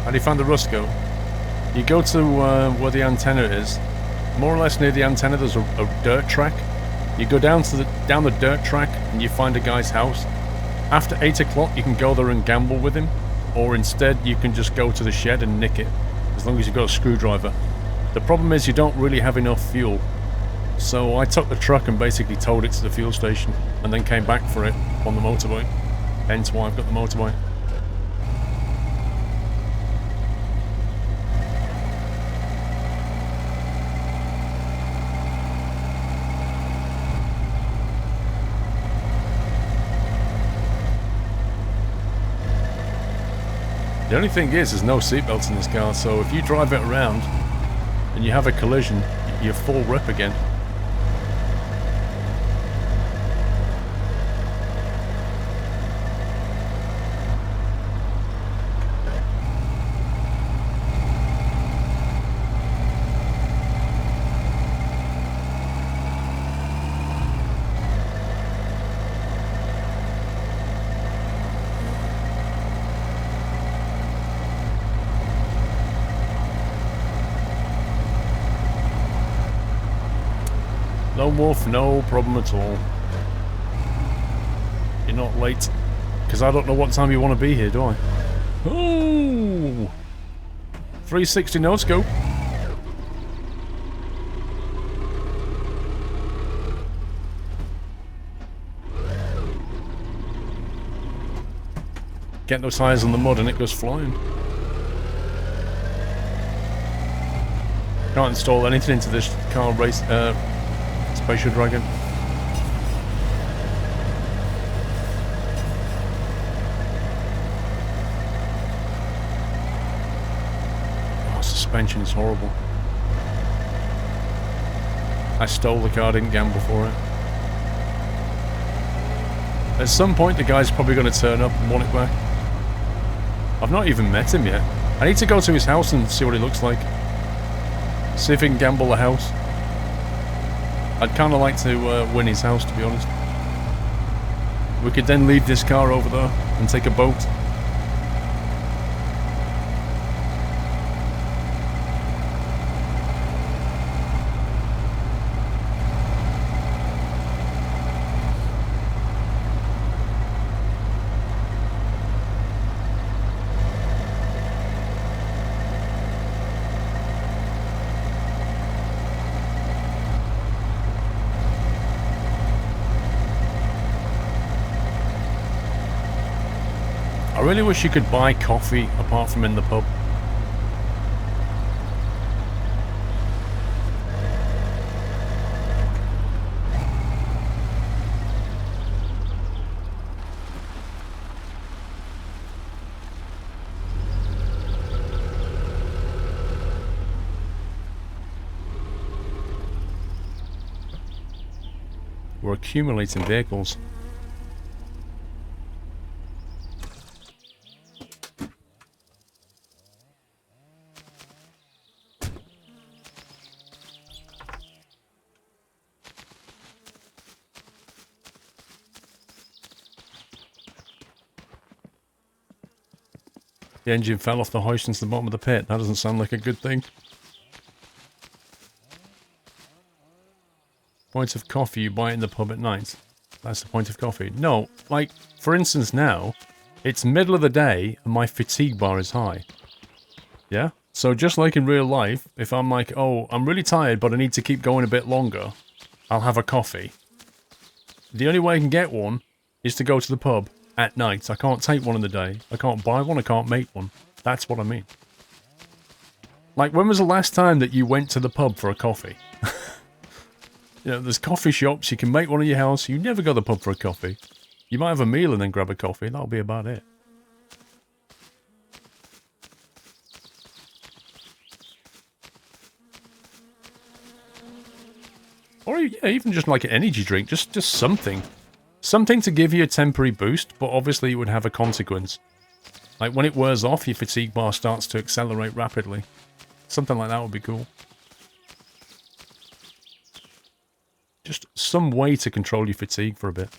And you find the rust go. You go to where the antenna is. More or less near the antenna, there's a dirt track. You go down the dirt track and you find a guy's house. After 8 o'clock, you can go there and gamble with him, or instead you can just go to the shed and nick it, as long as you've got a screwdriver. The problem is you don't really have enough fuel. So I took the truck and basically towed it to the fuel station, and then came back for it on the motorbike. Hence why I've got the motorbike. The only thing is, there's no seatbelts in this car, so if you drive it around and you have a collision, you're full rip again. No Wolf, no problem at all. You're not late. Because I don't know what time you want to be here, do I? Oh! 360 no scope. Get those tyres on the mud and it goes flying. Can't install anything into this car race, Spatial Dragon. Oh, suspension is horrible. I stole the car, didn't gamble for it. At some point the guy's probably going to turn up and want it back. I've not even met him yet. I need to go to his house and see what he looks like. See if he can gamble the house. I'd kind of like to win his house, to be honest. We could then leave this car over there and take a boat. I really wish you could buy coffee apart from in the pub. We're accumulating vehicles. The engine fell off the hoist into the bottom of the pit. That doesn't sound like a good thing. Point of coffee, you buy it in the pub at night. That's the point of coffee. No, like, for instance now, it's middle of the day and my fatigue bar is high. Yeah? So just like in real life, if I'm like, oh, I'm really tired but I need to keep going a bit longer, I'll have a coffee. The only way I can get one is to go to the pub at night. I can't take one in the day. I can't buy one, I can't make one. That's what I mean. Like, when was the last time that you went to the pub for a coffee? You know, there's coffee shops, you can make one in your house, you never go to the pub for a coffee. You might have a meal and then grab a coffee, that'll be about it. Or yeah, even just like an energy drink, just something. Something to give you a temporary boost, but obviously it would have a consequence. Like when it wears off, your fatigue bar starts to accelerate rapidly. Something like that would be cool. Just some way to control your fatigue for a bit.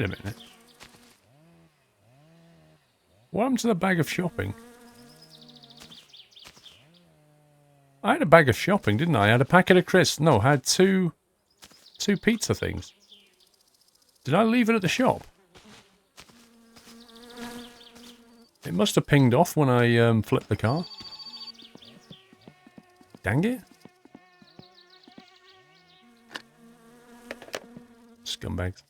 Wait a minute. What happened to the bag of shopping? I had a bag of shopping, didn't I? I had a packet of crisps. No, I had two pizza things. Did I leave it at the shop? It must have pinged off when I flipped the car. Dang it. Scumbags.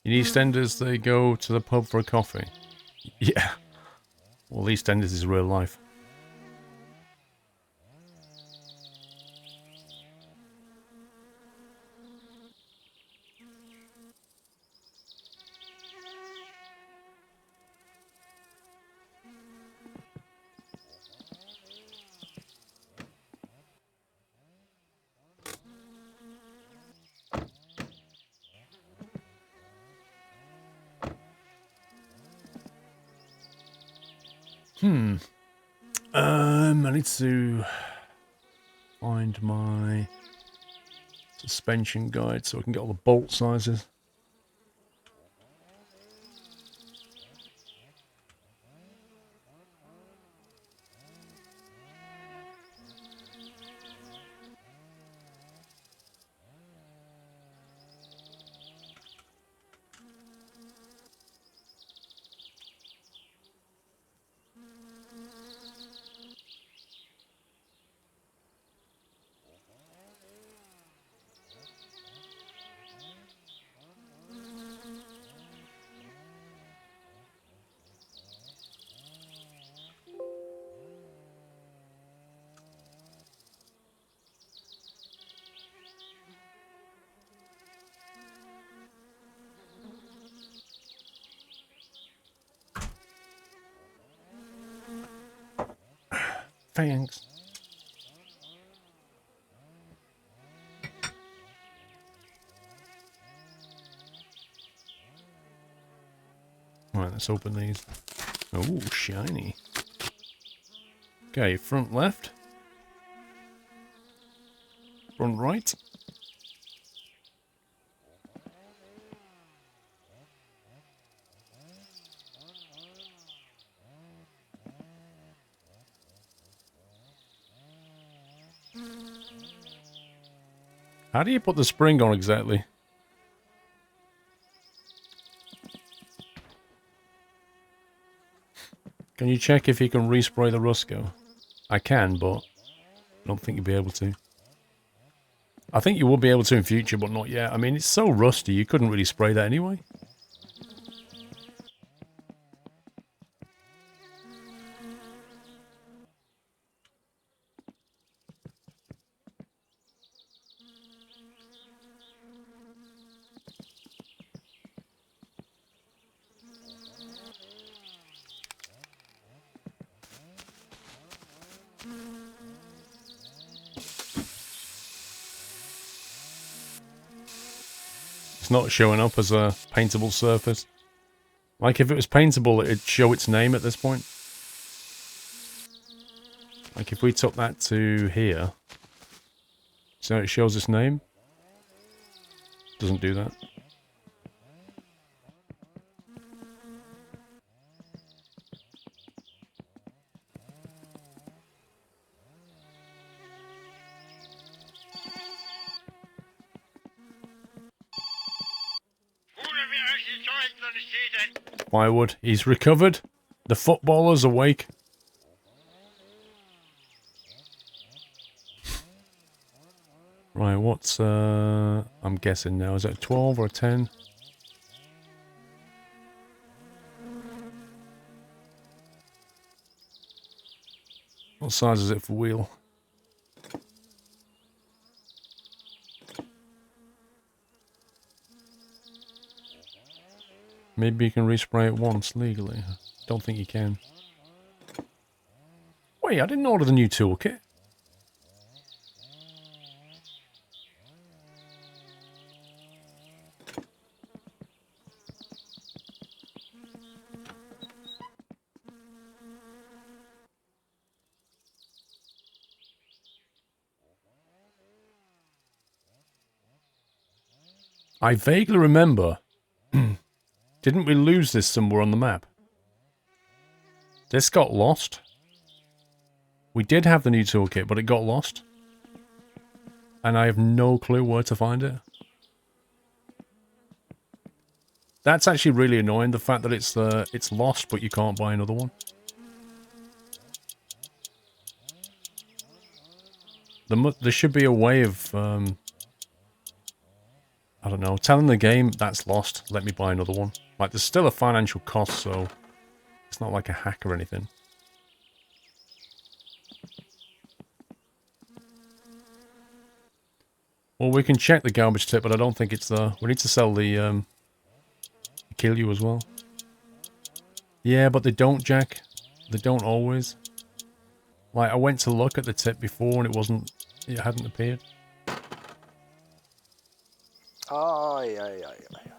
In EastEnders, they go to the pub for a coffee. Yeah. Well, EastEnders is real life. I need to find my suspension guide so I can get all the bolt sizes. Thanks. Right, let's open these. Oh, shiny. Okay, front left. Front right. How do you put the spring on exactly? Can you check if you can respray the Rusco? I can, but I don't think you'll be able to. I think you will be able to in future, but not yet. I mean, it's so rusty, you couldn't really spray that anyway. It's not showing up as a paintable surface. Like if it was paintable, it'd show its name at this point. Like if we took that to here, so it shows its name. Doesn't do that. Firewood, he's recovered. The footballer's awake. Right, what's, I'm guessing now, is it a 12 or a 10? What size is it for wheel? Maybe you can respray it once legally. Don't think you can. Wait, I didn't order the new toolkit. I vaguely remember... Didn't we lose this somewhere on the map? This got lost. We did have the new toolkit, but it got lost. And I have no clue where to find it. That's actually really annoying, the fact that it's lost, but you can't buy another one. There should be a way of, I don't know, telling the game that's lost, let me buy another one. Like, there's still a financial cost, so it's not like a hack or anything. Well, we can check the garbage tip, but I don't think it's there. We need to sell the, kill you as well. Yeah, but they don't, Jack. They don't always. Like, I went to look at the tip before and it hadn't appeared. Ay, ay, ay, ay, ay.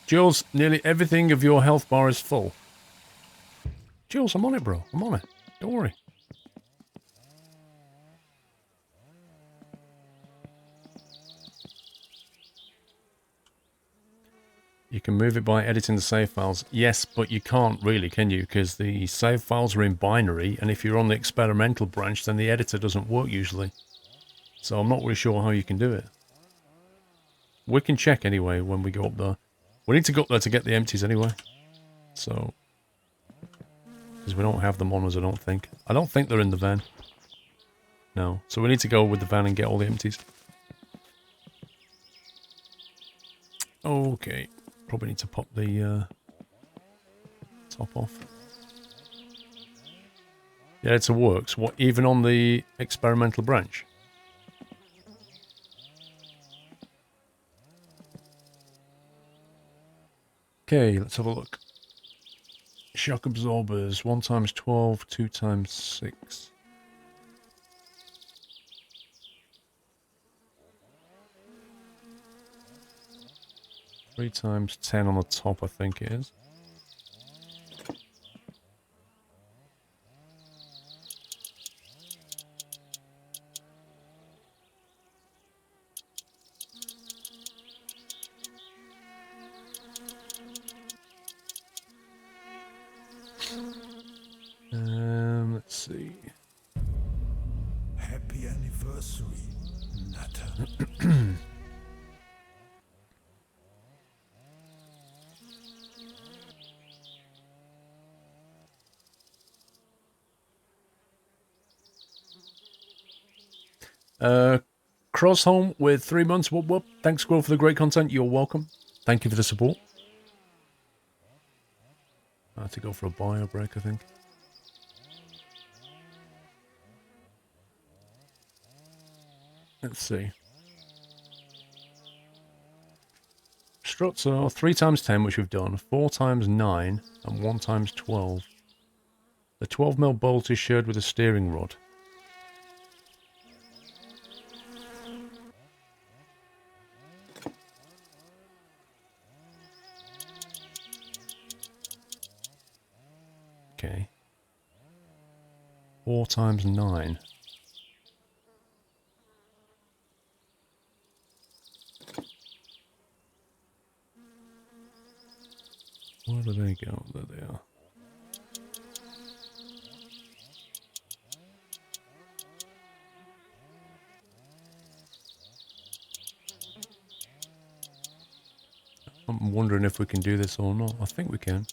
Jules, nearly everything of your health bar is full. Jules, I'm on it, bro. I'm on it. Don't worry. You can move it by editing the save files. Yes, but you can't really, can you? Because the save files are in binary, and if you're on the experimental branch, then the editor doesn't work usually. So I'm not really sure how you can do it. We can check anyway when we go up there. We need to go up there to get the empties anyway. So... because we don't have them on us, I don't think. I don't think they're in the van. No. So we need to go with the van and get all the empties. Okay. Probably need to pop the top off. The editor works. What, even on the experimental branch? Okay, let's have a look. Shock absorbers, 1 times 12, 2 times 6. Three times 10 on the top, I think it is. Let's see. Happy anniversary, Nutter. Cross home with 3 months. Whoop whoop. Thanks, Squirrel, for the great content. You're welcome. Thank you for the support. I have to go for a bio break, I think. Let's see. Struts are 3 times 10, which we've done, 4 times 9, and 1 times 12. The 12mm bolt is shared with a steering rod. Okay. 4 times 9. Where do they go? There they are. I'm wondering if we can do this or not. I think we can.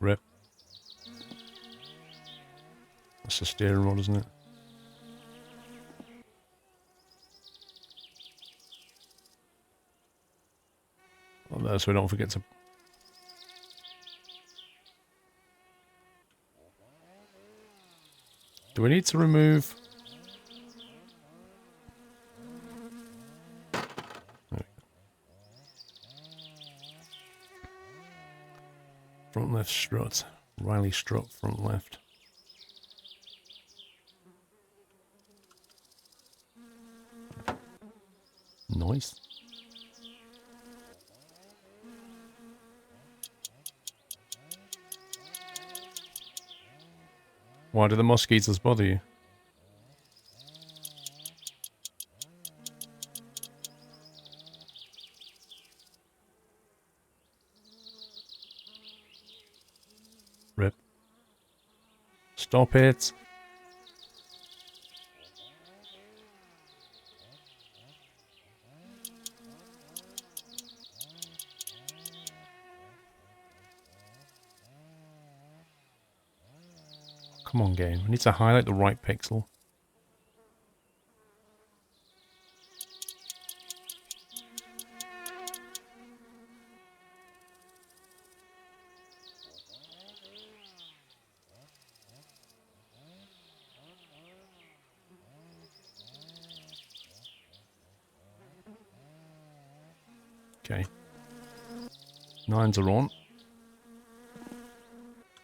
Rip. That's the steering rod, isn't it? Oh, there, so we don't forget to... Do we need to remove... Front left strut. Riley strut, front left. Nice. Why do the mosquitoes bother you? Rip. Stop it. Come on, game. I need to highlight the right pixel. Okay. 9s are on.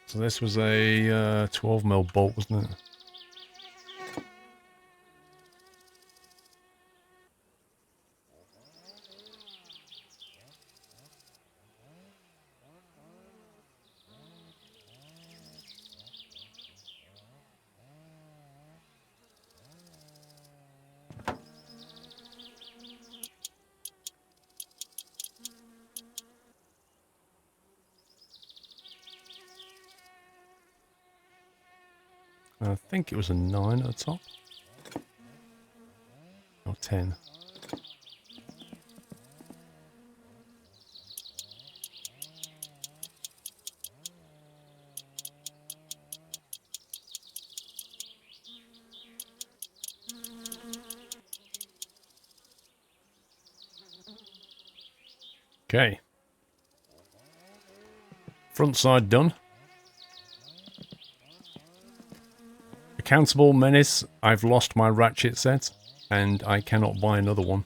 So this was a 12mm bolt, wasn't it? I think it was a 9 at the top. Or 10. Okay. Front side done. Accountable menace. I've lost my ratchet set, and I cannot buy another one.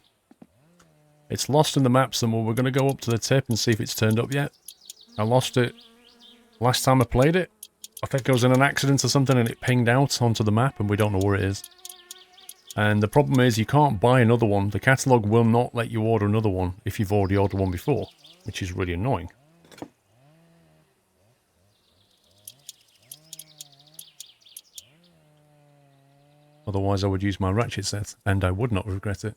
It's lost in the map somewhere. We're going to go up to the tip and see if it's turned up yet. I lost it last time I played it. I think I was in an accident or something and it pinged out onto the map and we don't know where it is. And the problem is you can't buy another one. The catalogue will not let you order another one if you've already ordered one before, which is really annoying. Otherwise I would use my ratchet set, and I would not regret it.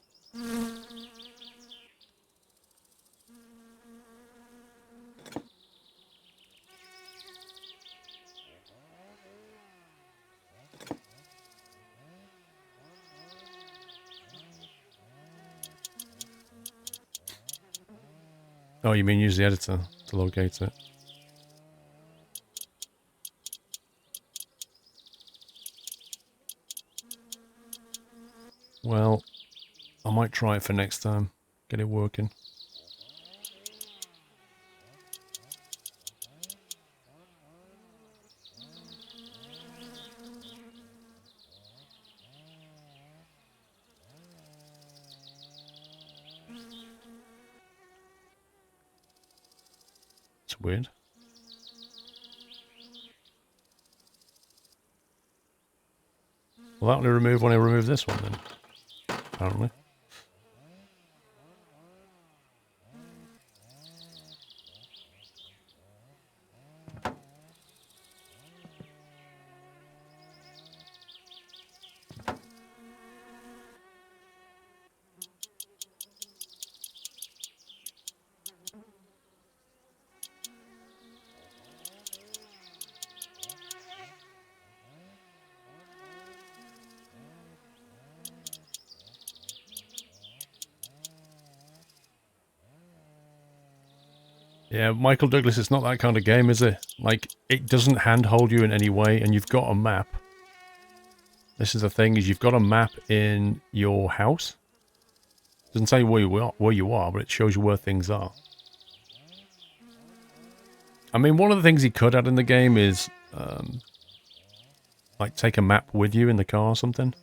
Oh, you mean use the editor to locate it? Well, I might try it for next time. Get it working. It's weird. Will that only remove when I remove this one then? Apparently. Yeah, Michael Douglas, it's not that kind of game, is it? Like, it doesn't handhold you in any way, and you've got a map. This is the thing, is you've got a map in your house. It doesn't tell you where you are, but it shows you where things are. I mean, one of the things he could add in the game is, like, take a map with you in the car or something.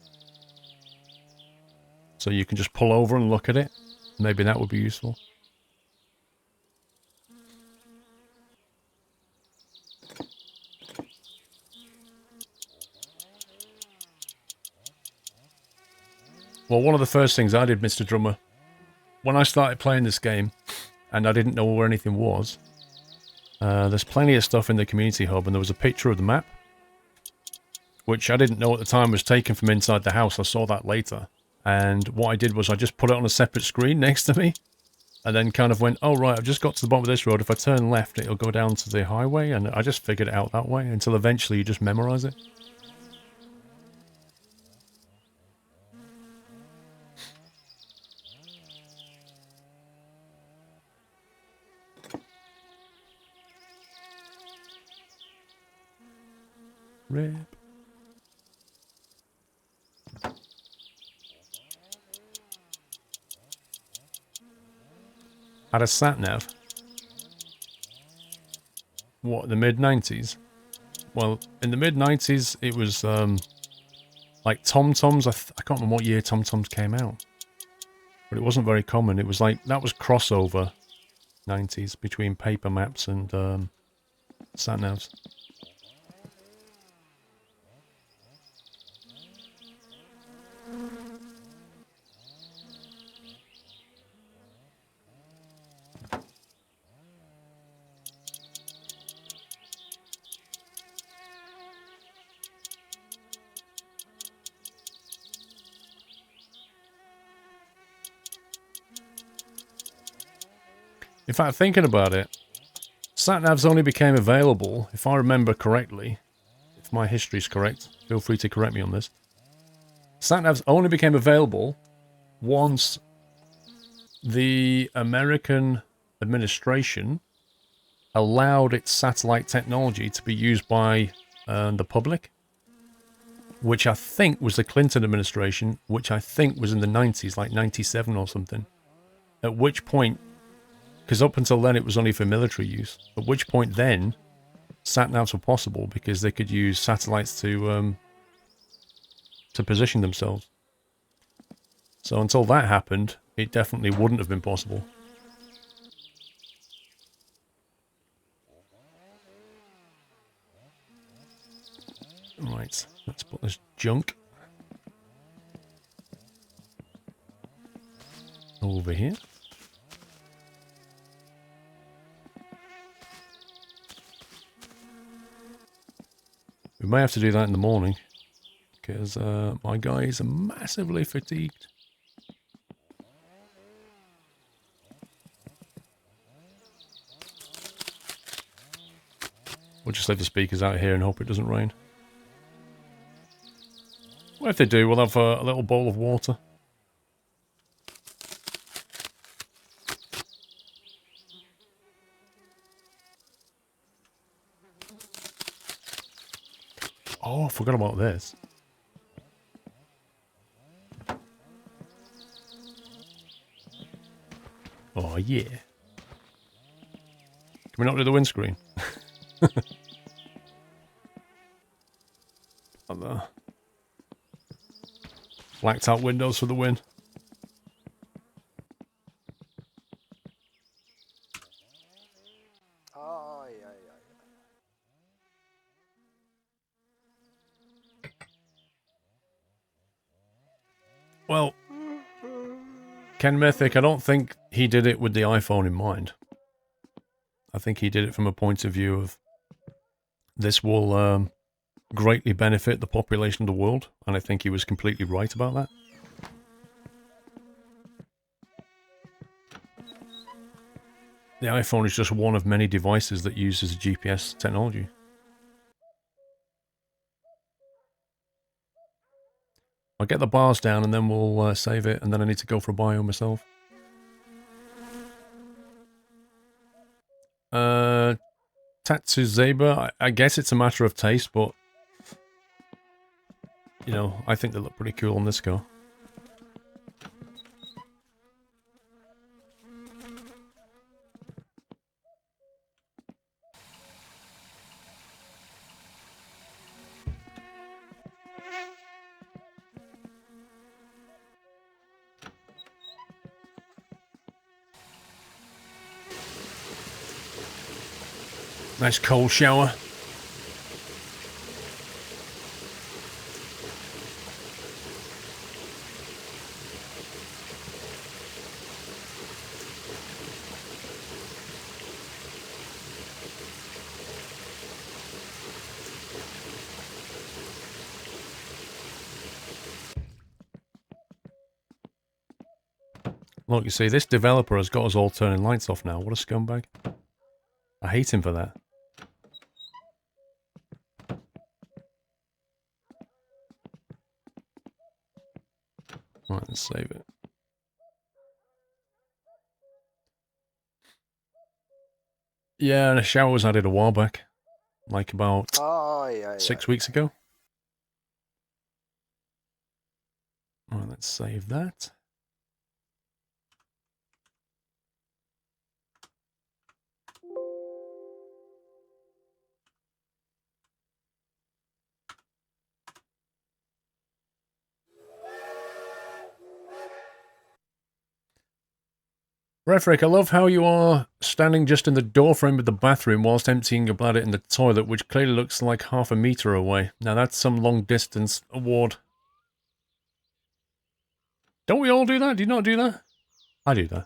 So you can just pull over and look at it. Maybe that would be useful. Well, one of the first things I did, Mr. Drummer, when I started playing this game, and I didn't know where anything was, there's plenty of stuff in the community hub, and there was a picture of the map, which I didn't know at the time was taken from inside the house. I saw that later. And what I did was I just put it on a separate screen next to me, and then kind of went, oh, right, I've just got to the bottom of this road. If I turn left, it'll go down to the highway, and I just figured it out that way until eventually you just memorize it. Rip. Had a sat-nav. What, the mid-90s? Well, in the mid-90s, it was, like TomToms. I can't remember what year TomToms came out. But it wasn't very common. It was like, that was crossover 90s between paper maps and, sat-navs. In fact, thinking about it, sat-navs only became available, if I remember correctly, if my history's correct, feel free to correct me on this. Sat-navs only became available once the American administration allowed its satellite technology to be used by the public, which I think was the Clinton administration, which I think was in the 90s, like 97 or something. At which point, because up until then it was only for military use, at which point then sat-navs were possible because they could use satellites to position themselves. So until that happened, it definitely wouldn't have been possible. Right, let's put this junk over here. We may have to do that in the morning, because my guy is massively fatigued. We'll just leave the speakers out here and hope it doesn't rain. Well, if they do, we'll have a little bowl of water. Oh, I forgot about this. Oh, yeah. Can we not do the windscreen? Other blacked out windows for the win. Well, Ken Mythic, I don't think he did it with the iPhone in mind. I think he did it from a point of view of this will greatly benefit the population of the world, and I think he was completely right about that. The iPhone is just one of many devices that uses GPS technology. I'll get the bars down and then we'll save it, and then I need to go for a bio myself. Tatsuzeba, I guess it's a matter of taste, but you know, I think they look pretty cool on this car. Nice cold shower. Look, you see, this developer has got us all turning lights off now. What a scumbag. I hate him for that. Right, let's save it. Yeah, and a shower was added a while back. Like about 6 weeks ago. Right, let's save that. Refrick, I love how you are standing just in the doorframe of the bathroom whilst emptying your bladder in the toilet, which clearly looks like half a meter away. Now that's some long distance award. Don't we all do that? Do you not do that? I do that.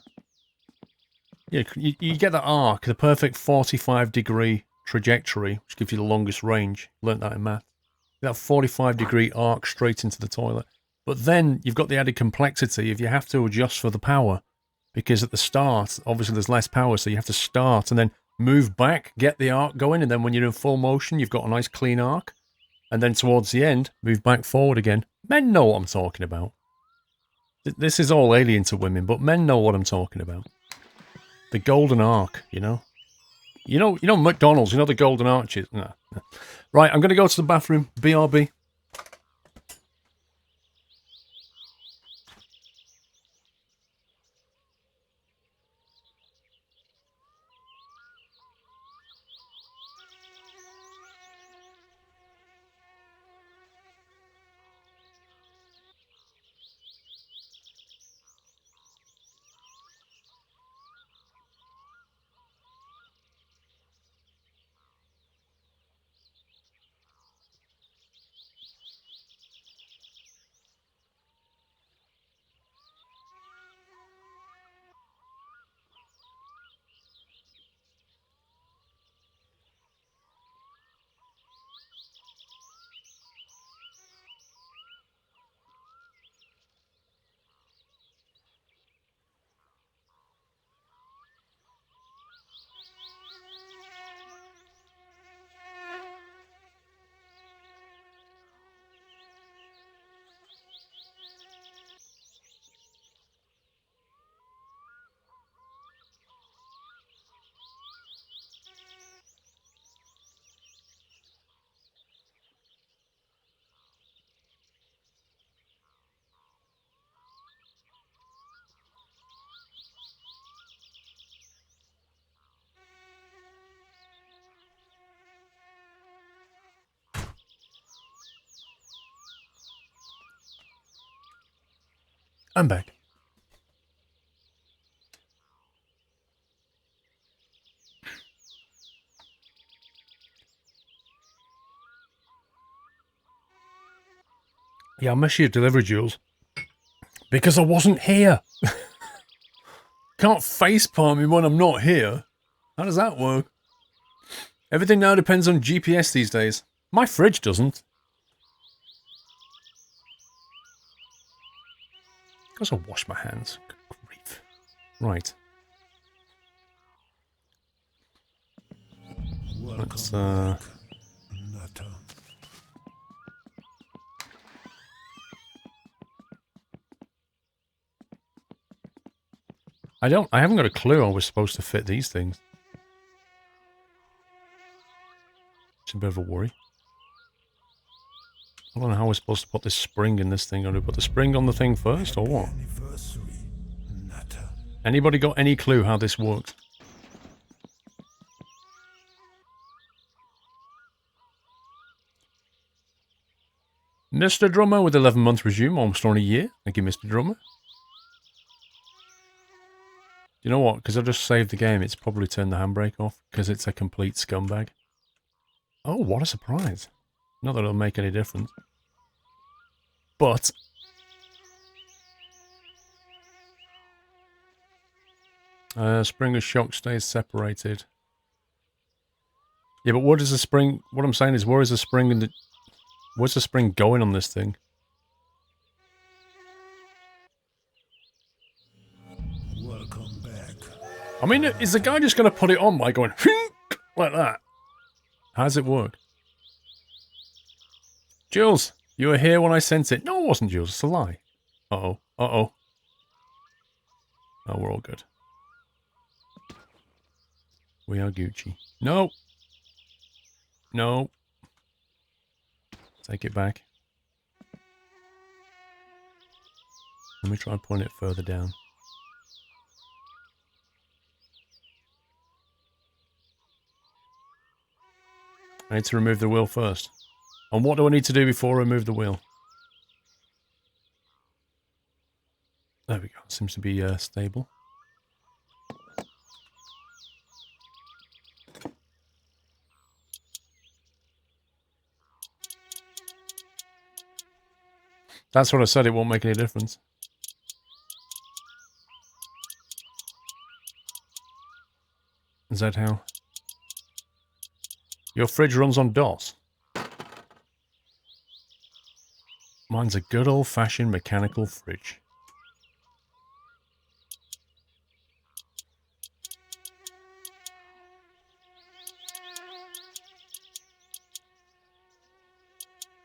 Yeah, you get that arc, the perfect 45-degree trajectory, which gives you the longest range. Learned that in math. That 45-degree arc straight into the toilet. But then you've got the added complexity if you have to adjust for the power. Because at the start, obviously there's less power, so you have to start and then move back, get the arc going, and then when you're in full motion, you've got a nice clean arc. And then towards the end, move back forward again. Men know what I'm talking about. This is all alien to women, but men know what I'm talking about. The golden arc, you know? You know McDonald's, you know the golden arches? No. Right, I'm going to go to the bathroom. BRB. I'm back. Yeah, I miss your delivery, Jules. Because I wasn't here. Can't facepalm me when I'm not here. How does that work? Everything now depends on GPS these days. My fridge doesn't. Because I wash my hands. Good grief. Right. Let's, I haven't got a clue how we're supposed to fit these things. It's a bit of a worry. I don't know how we're supposed to put this spring in this thing. Are we put the spring on the thing first, or what? Anybody got any clue how this works? Mr. Drummer with 11-month resume, almost on a year. Thank you, Mr. Drummer. You know what? Because I just saved the game, it's probably turned the handbrake off, because it's a complete scumbag. Oh, what a surprise. Not that it'll make any difference. But... spring and shock stays separated. Yeah, but what is the spring... What I'm saying is, where is the spring in the... Where's the spring going on this thing? I mean, is the guy just going to put it on by going like that? How does it work? Jules, you were here when I sent it. No, it wasn't, Jules. It's a lie. Uh-oh. Uh-oh. Oh, we're all good. We are Gucci. No. No. Take it back. Let me try and point it further down. I need to remove the wheel first. And what do I need to do before I remove the wheel? There we go. Seems to be stable. That's what I said. It won't make any difference. Is that how? Your fridge runs on DOS. Mine's a good old-fashioned mechanical fridge.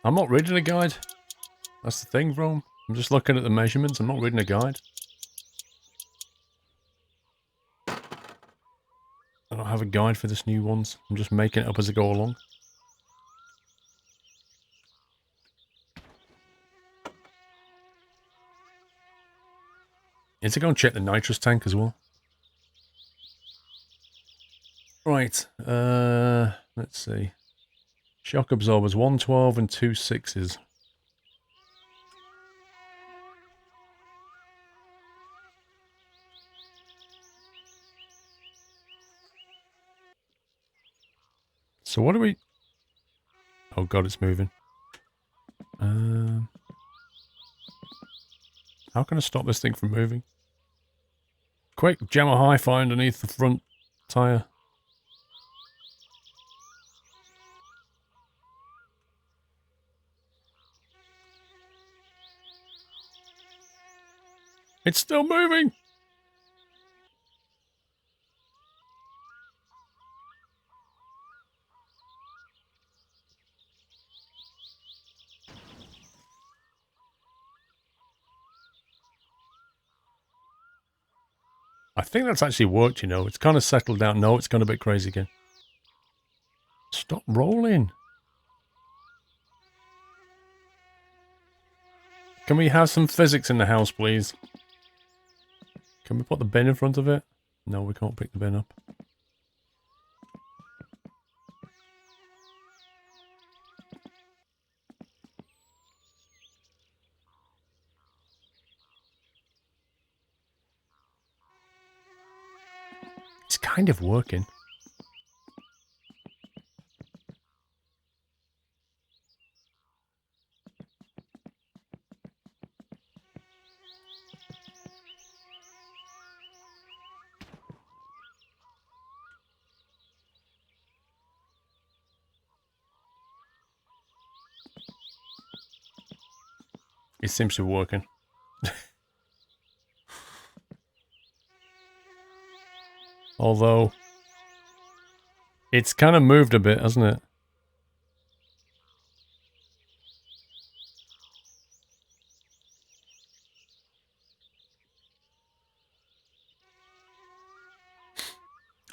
I'm not reading a guide. That's the thing, bro. I'm just looking at the measurements. I'm not reading a guide. I don't have a guide for this new ones. I'm just making it up as I go along. Need to go and check the nitrous tank as well. Right. Let's see. Shock absorbers, 112 and 2 6s. So what do we... Oh god, it's moving. How can I stop this thing from moving? Quick, jam a hi-fi underneath the front tyre. It's still moving! I think that's actually worked, you know. It's kind of settled down. No, it's gone a bit crazy again. Stop rolling. Can we have some physics in the house, please? Can we put the bin in front of it? No, we can't pick the bin up. It's kind of working. It seems to be working. Although, it's kind of moved a bit, hasn't it?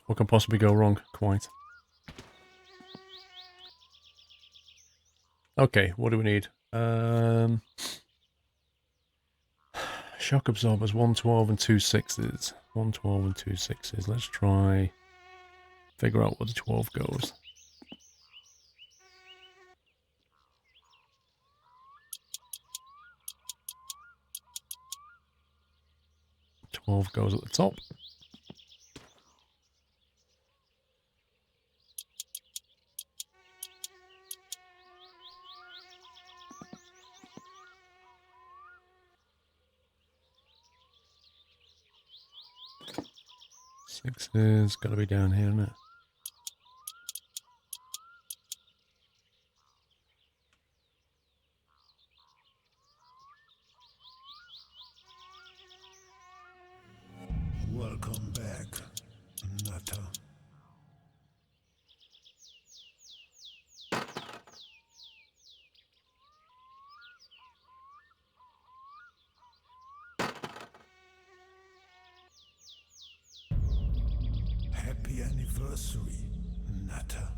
What can possibly go wrong? Quite. Okay, what do we need? Shock absorbers, 112 and 2 6s. 112 and 2 6s. Let's try... figure out where the 12 goes. Twelve goes at the top. Six is got to be down here, isn't it? Welcome back. nutter. Happy anniversary, nutter.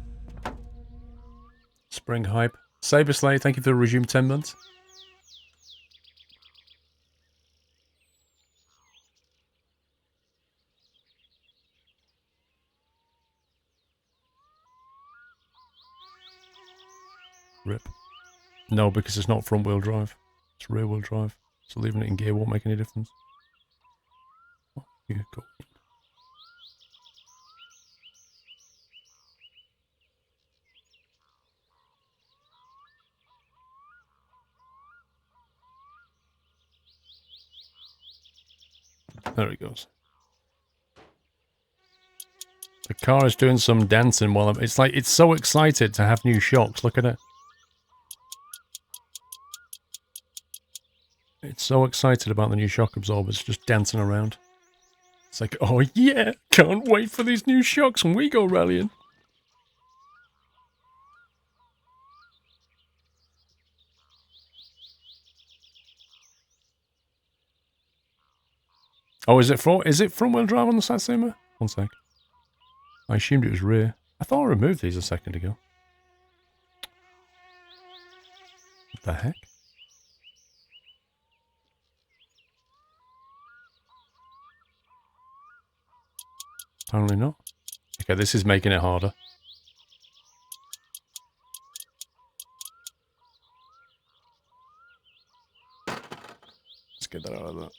Spring hype. Saber Slay, thank you for the resume 10 months. Rip. No, because it's not front wheel drive. It's rear wheel drive. So leaving it in gear won't make any difference. Oh, you go. There he goes. The car is doing some dancing while it's like, it's so excited to have new shocks. Look at it. It's so excited about the new shock absorbers, just dancing around. It's like, oh yeah, can't wait for these new shocks when we go rallying. Oh, is it front wheel drive on the Satsuma? One sec. I assumed it was rear. I thought I removed these a second ago. What the heck? Apparently not. Okay, this is making it harder. Let's get that out of that.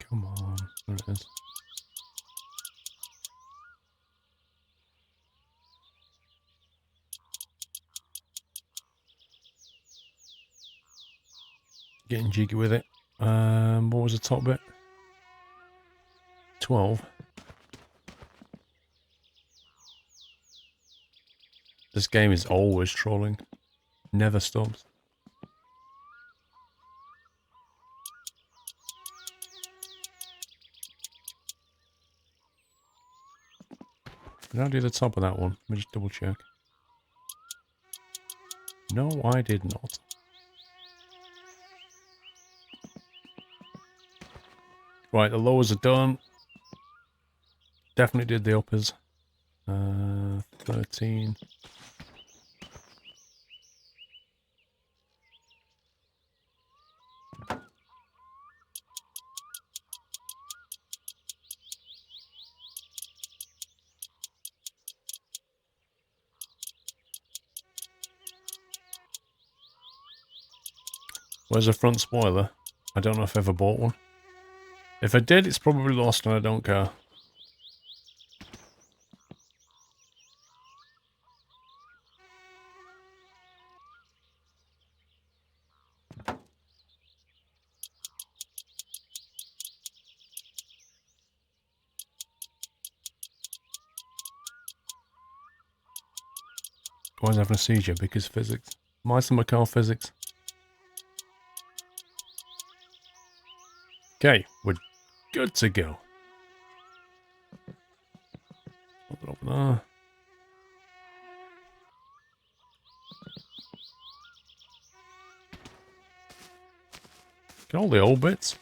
Come on, there it is. Getting jiggy with it. What was the top bit? 12. This game is always trolling. Never stops. Did I do the top of that one? Let me just double check. No, I did not. Right, the lowers are done. Definitely did the uppers. 13. Where's the front spoiler? I don't know if I ever bought one. If I did, it's probably lost and I don't care. Why is I having a seizure? Because physics. Mice and Macau physics. Okay, we're good to go. Open up there. Get all the old bits.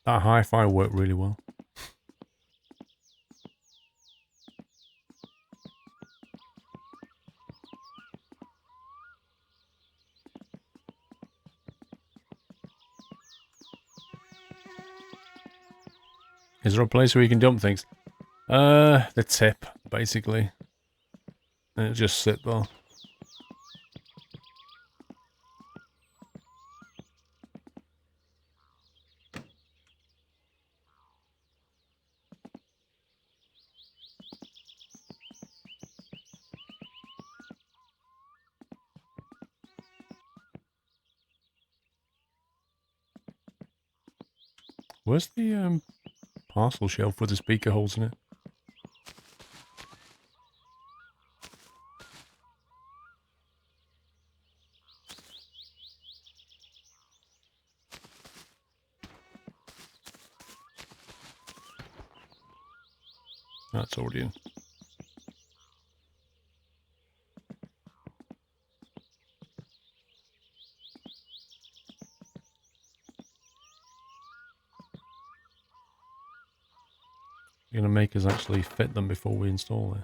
That hi-fi worked really well. Is there a place where you can dump things? The tip, basically. And it'll just sit there. Where's the parcel shelf with the speaker holes in it? That's already in. You're going to make us actually fit them before we install it.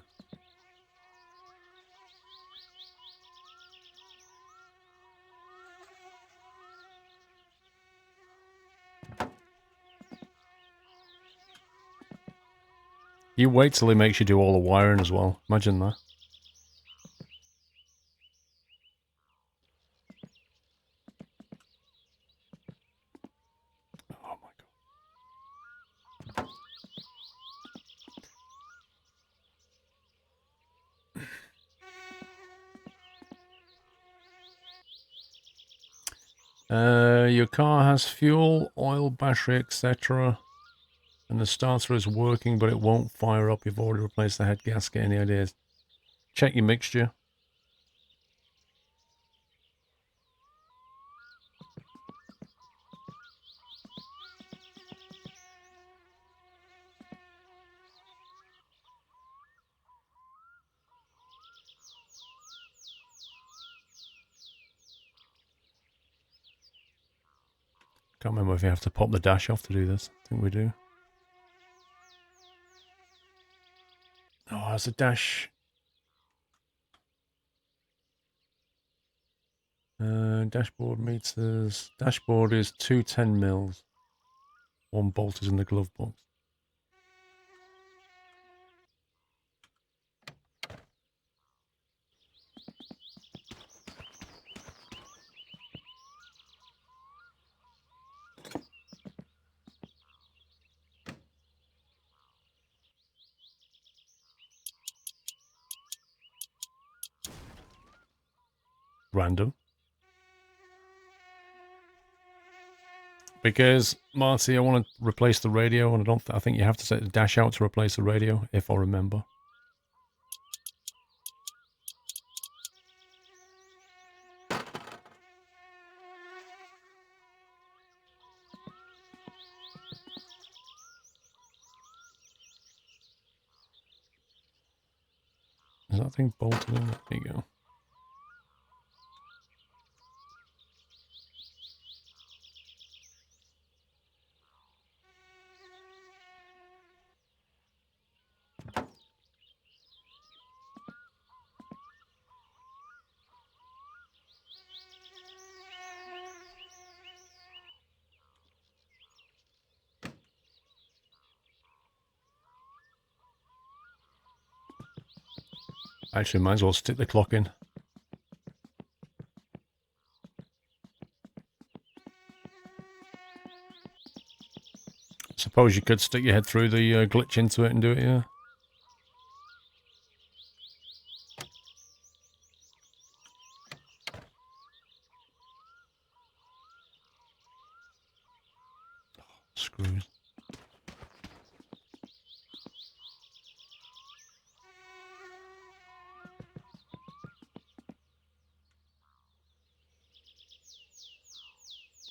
You wait till he makes you do all the wiring as well. Imagine that. Oh my god. Your car has fuel, oil, battery, etc. And the starter is working, but it won't fire up. You've already replaced the head gasket. Any ideas? Check your mixture. Can't remember if you have to pop the dash off to do this. I think we do. Oh, there's a dash. Dashboard meters. Dashboard is 210 mils. One bolt is in the glove box. Random. Because, Marty, I want to replace the radio, and I think you have to set the dash out to replace the radio, if I remember. Is that thing bolted in? There you go. Actually, might as well stick the clock in. Suppose you could stick your head through the glitch into it and do it, yeah. Screws.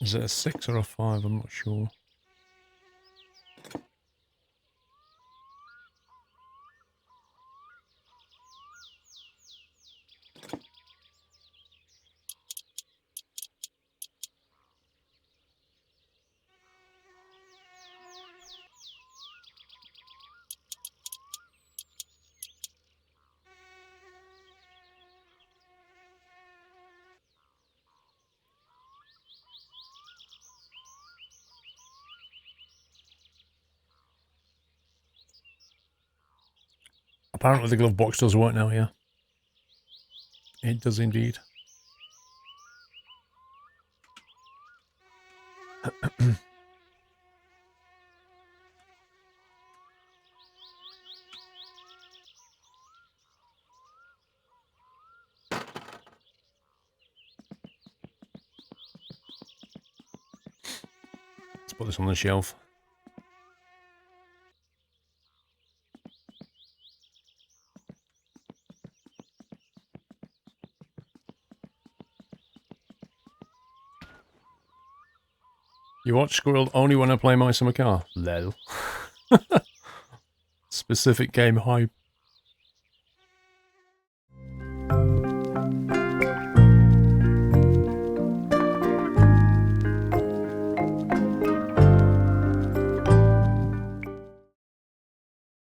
Is it a 6 or a 5? I'm not sure. Apparently the glove box does work now, yeah. It does indeed. Let's put this on the shelf. You watch Squirrel only when I play my summer car. Lol. Specific game hype.